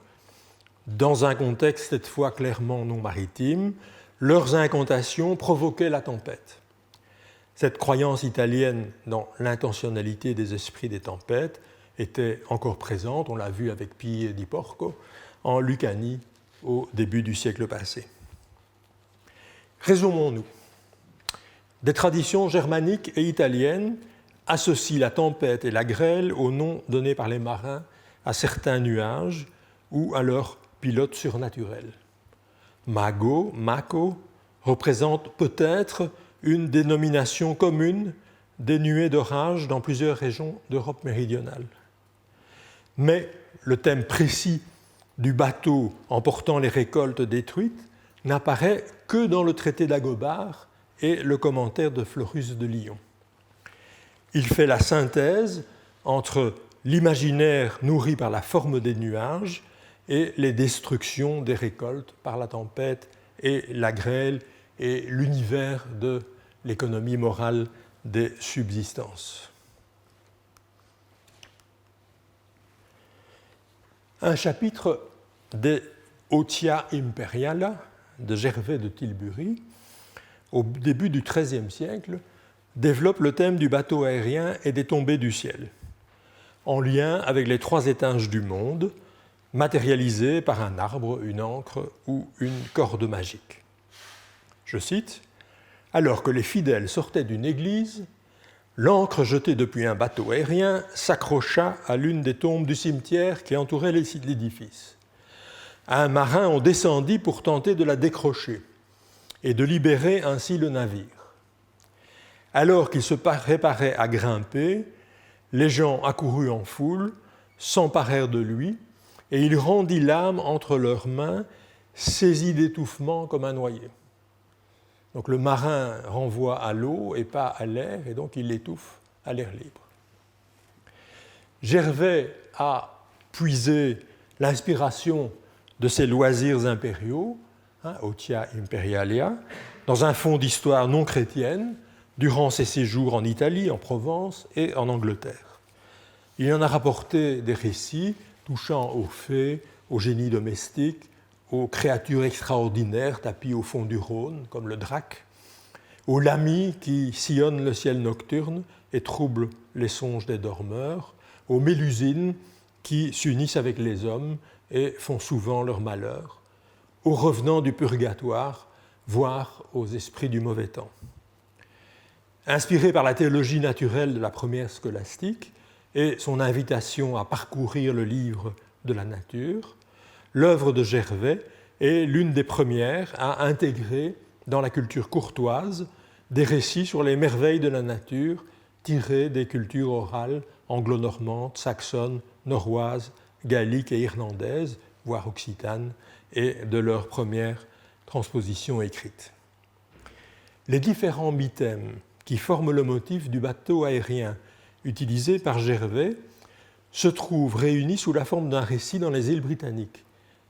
Dans un contexte cette fois clairement non maritime, leurs incantations provoquaient la tempête. Cette croyance italienne dans l'intentionnalité des esprits des tempêtes était encore présente, on l'a vu avec Pied di Porco, en Lucanie au début du siècle passé. Résumons-nous. Des traditions germaniques et italiennes associent la tempête et la grêle au nom donné par les marins à certains nuages ou à leurs pilotes surnaturels. Mago, Mako, représente peut-être une dénomination commune des nuées d'orage dans plusieurs régions d'Europe méridionale. Mais le thème précis du bateau emportant les récoltes détruites n'apparaît que dans le traité d'Agobard et le commentaire de Florus de Lyon. Il fait la synthèse entre l'imaginaire nourri par la forme des nuages et les destructions des récoltes par la tempête et la grêle et l'univers de l'économie morale des subsistances. Un chapitre des Otia Imperiala de Gervais de Tilbury, au début du XIIIe siècle, développe le thème du bateau aérien et des tombées du ciel, en lien avec les trois étages du monde, matérialisés par un arbre, une ancre ou une corde magique. Je cite, « Alors que les fidèles sortaient d'une église, l'ancre jetée depuis un bateau aérien s'accrocha à l'une des tombes du cimetière qui entourait l'édifice. Un marin en descendit pour tenter de la décrocher et de libérer ainsi le navire. Alors qu'il se préparait à grimper, les gens accourus en foule s'emparèrent de lui et il rendit l'âme entre leurs mains, saisi d'étouffement comme un noyé. » Donc le marin renvoie à l'eau et pas à l'air, et donc il l'étouffe à l'air libre. Gervais a puisé l'inspiration de ses loisirs impériaux, Otia Imperialia, dans un fond d'histoire non chrétienne, durant ses séjours en Italie, en Provence et en Angleterre. Il en a rapporté des récits touchant aux fées, aux génies domestiques, aux créatures extraordinaires tapies au fond du Rhône, comme le drac, aux lamis qui sillonnent le ciel nocturne et troublent les songes des dormeurs, aux mélusines qui s'unissent avec les hommes et font souvent leur malheur, aux revenants du purgatoire, voire aux esprits du mauvais temps. Inspiré par la théologie naturelle de la première scolastique et son invitation à parcourir le livre de la nature, l'œuvre de Gervais est l'une des premières à intégrer dans la culture courtoise des récits sur les merveilles de la nature tirés des cultures orales anglo-normandes, saxonnes, norroises, galliques et irlandaises, voire occitanes, et de leur première transposition écrite. Les différents mythèmes qui forment le motif du bateau aérien utilisé par Gervais se trouvent réunis sous la forme d'un récit dans les îles britanniques,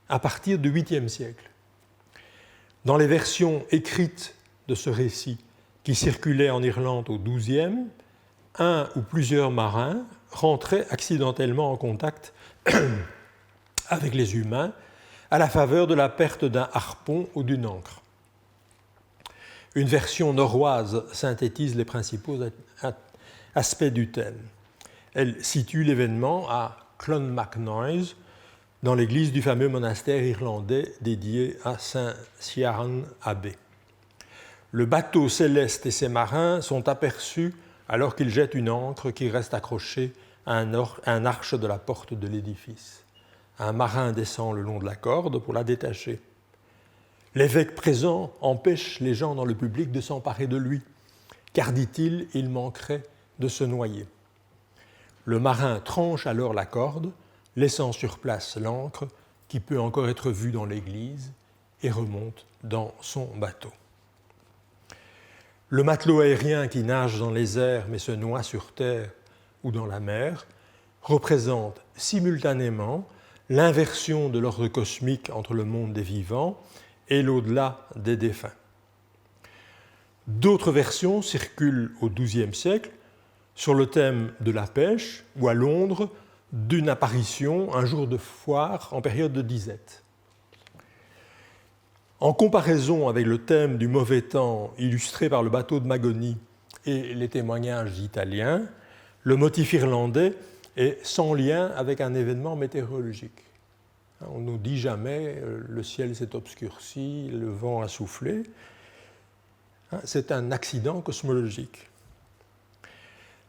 à partir du 8e siècle. Dans les versions écrites de ce récit, qui circulaient en Irlande au XIIe, un ou plusieurs marins rentraient accidentellement en contact avec les humains à la faveur de la perte d'un harpon ou d'une ancre. Une version norroise synthétise les principaux aspects du thème. Elle situe l'événement à Clonmacnoise, dans l'église du fameux monastère irlandais dédié à Saint Ciarán abbé. Le bateau céleste et ses marins sont aperçus alors qu'ils jettent une ancre qui reste accrochée à un arche de la porte de l'édifice. Un marin descend le long de la corde pour la détacher. L'évêque présent empêche les gens dans le public de s'emparer de lui, car, dit-il, il manquerait de se noyer. Le marin tranche alors la corde, laissant sur place l'ancre qui peut encore être vue dans l'église et remonte dans son bateau. Le matelot aérien qui nage dans les airs mais se noie sur terre ou dans la mer représente simultanément l'inversion de l'ordre cosmique entre le monde des vivants et l'au-delà des défunts. D'autres versions circulent au XIIe siècle sur le thème de la pêche ou à Londres d'une apparition un jour de foire en période de disette. En comparaison avec le thème du mauvais temps illustré par le bateau de Magonie et les témoignages italiens, le motif irlandais et sans lien avec un événement météorologique. On ne nous dit jamais le ciel s'est obscurci, le vent a soufflé. C'est un accident cosmologique.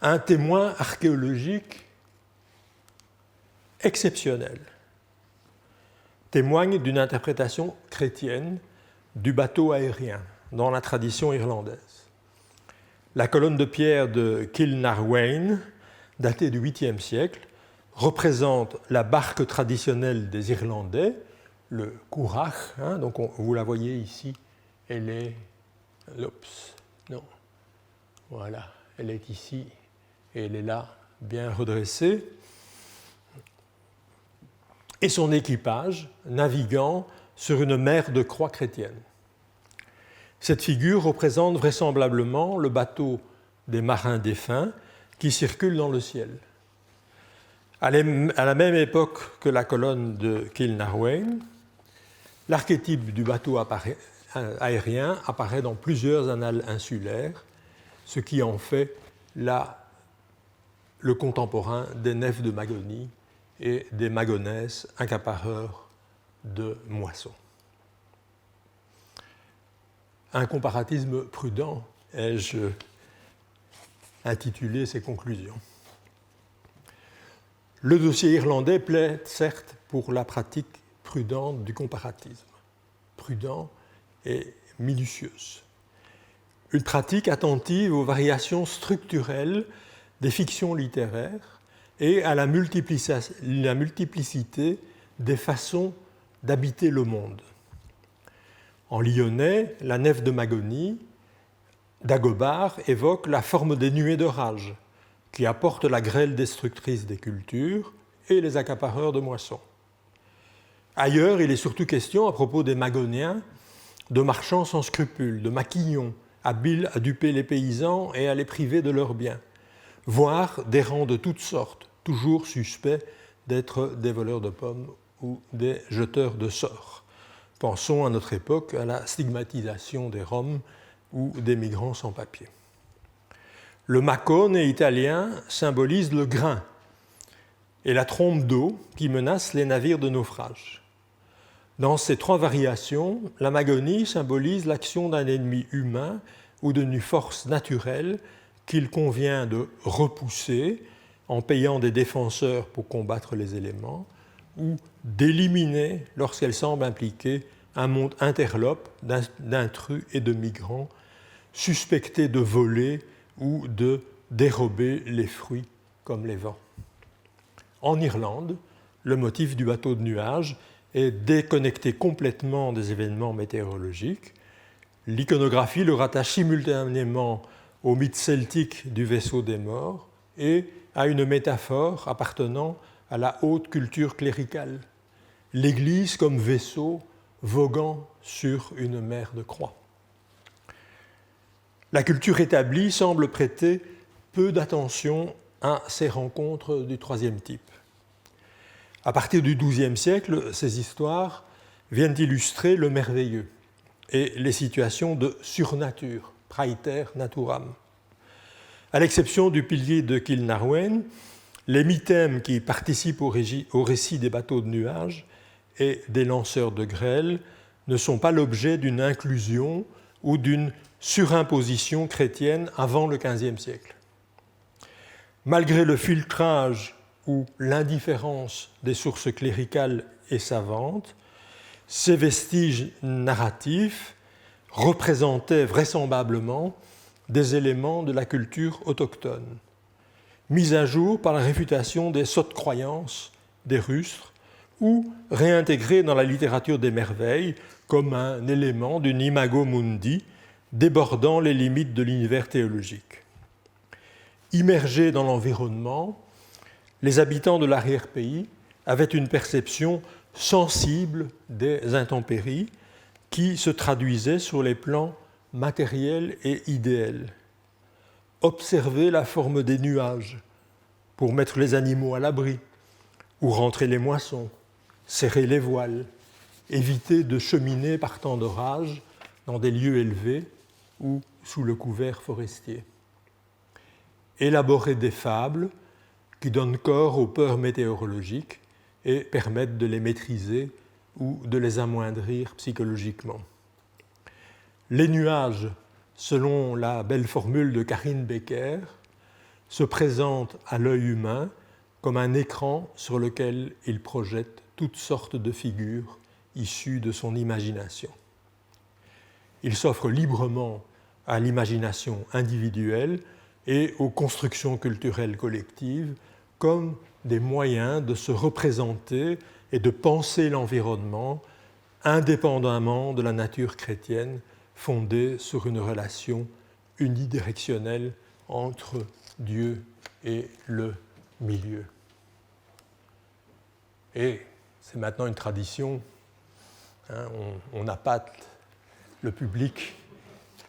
Un témoin archéologique exceptionnel témoigne d'une interprétation chrétienne du bateau aérien dans la tradition irlandaise. La colonne de pierre de Kilnarwain, datée du 8e siècle, représente la barque traditionnelle des Irlandais, le currach. Donc vous la voyez ici, elle est... Oups, non. Voilà, elle est ici et elle est là, bien redressée. Et son équipage naviguant sur une mer de croix chrétienne. Cette figure représente vraisemblablement le bateau des marins défunts qui circule dans le ciel. À la même époque que la colonne de Kilnarwain, l'archétype du bateau aérien apparaît dans plusieurs annales insulaires, ce qui en fait le contemporain des nefs de Magonie et des magonesses accapareurs de moissons. Un comparatisme prudent, ai-je intitulé ces conclusions. Le dossier irlandais plaide certes pour la pratique prudente du comparatisme, prudent et minutieuse. Une pratique attentive aux variations structurelles des fictions littéraires et à la multiplicité des façons d'habiter le monde. En lyonnais, la nef de Magonie d'Agobard évoque la forme des nuées d'orage qui apportent la grêle destructrice des cultures et les accapareurs de moissons. Ailleurs, il est surtout question, à propos des Magoniens, de marchands sans scrupules, de maquillons, habiles à duper les paysans et à les priver de leurs biens, voire d'errants de toutes sortes, toujours suspects d'être des voleurs de pommes ou des jeteurs de sorts. Pensons à notre époque à la stigmatisation des Roms ou des migrants sans papier. Le macone italien symbolise le grain et la trompe d'eau qui menace les navires de naufrage. Dans ces trois variations, la Magonie symbolise l'action d'un ennemi humain ou d'une force naturelle qu'il convient de repousser en payant des défenseurs pour combattre les éléments, ou d'éliminer lorsqu'elle semble impliquer un monde interlope d'intrus et de migrants suspectés de voler ou de dérober les fruits comme les vents. En Irlande, le motif du bateau de nuages est déconnecté complètement des événements météorologiques. L'iconographie le rattache simultanément au mythe celtique du vaisseau des morts et à une métaphore appartenant à la haute culture cléricale, l'Église comme vaisseau voguant sur une mer de croix. La culture établie semble prêter peu d'attention à ces rencontres du troisième type. À partir du XIIe siècle, ces histoires viennent illustrer le merveilleux et les situations de surnature, praeter naturam. À l'exception du pilier de Kilnarwain, les mythèmes qui participent au récit des bateaux de nuages et des lanceurs de grêle ne sont pas l'objet d'une inclusion ou d'une surimposition chrétienne avant le XVe siècle. Malgré le filtrage ou l'indifférence des sources cléricales et savantes, ces vestiges narratifs représentaient vraisemblablement des éléments de la culture autochtone, mis à jour par la réfutation des sottes croyances des rustres ou réintégrés dans la littérature des merveilles comme un élément d'une imago mundi débordant les limites de l'univers théologique. Immergés dans l'environnement, les habitants de l'arrière-pays avaient une perception sensible des intempéries qui se traduisaient sur les plans matériels et idéels. Observer la forme des nuages pour mettre les animaux à l'abri, ou rentrer les moissons, serrer les voiles, éviter de cheminer par temps d'orage dans des lieux élevés ou sous le couvert forestier. Élaborer des fables qui donnent corps aux peurs météorologiques et permettent de les maîtriser ou de les amoindrir psychologiquement. Les nuages, selon la belle formule de Karine Becker, se présentent à l'œil humain comme un écran sur lequel il projette toutes sortes de figures issues de son imagination. Il s'offre librement à l'imagination individuelle et aux constructions culturelles collectives comme des moyens de se représenter et de penser l'environnement indépendamment de la nature chrétienne fondée sur une relation unidirectionnelle entre Dieu et le milieu. Et c'est maintenant une tradition, on appâte le public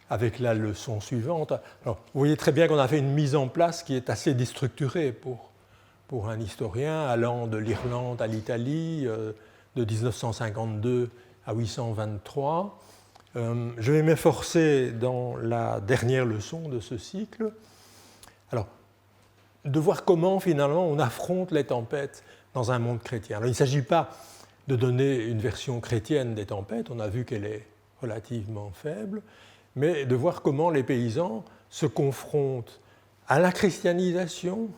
avec la leçon suivante. Alors, vous voyez très bien qu'on a fait une mise en place qui est assez déstructurée pour un historien, allant de l'Irlande à l'Italie, de 1952 à 823. Je vais m'efforcer dans la dernière leçon de ce cycle de voir comment finalement on affronte les tempêtes dans un monde chrétien. Alors, il ne s'agit pas de donner une version chrétienne des tempêtes, on a vu qu'elle est relativement faible, mais de voir comment les paysans se confrontent à la christianisation,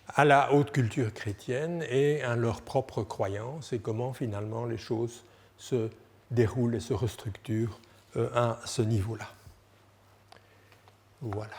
à la haute culture chrétienne et à leurs propres croyances et comment finalement les choses se déroulent et se restructurent à ce niveau-là. Voilà.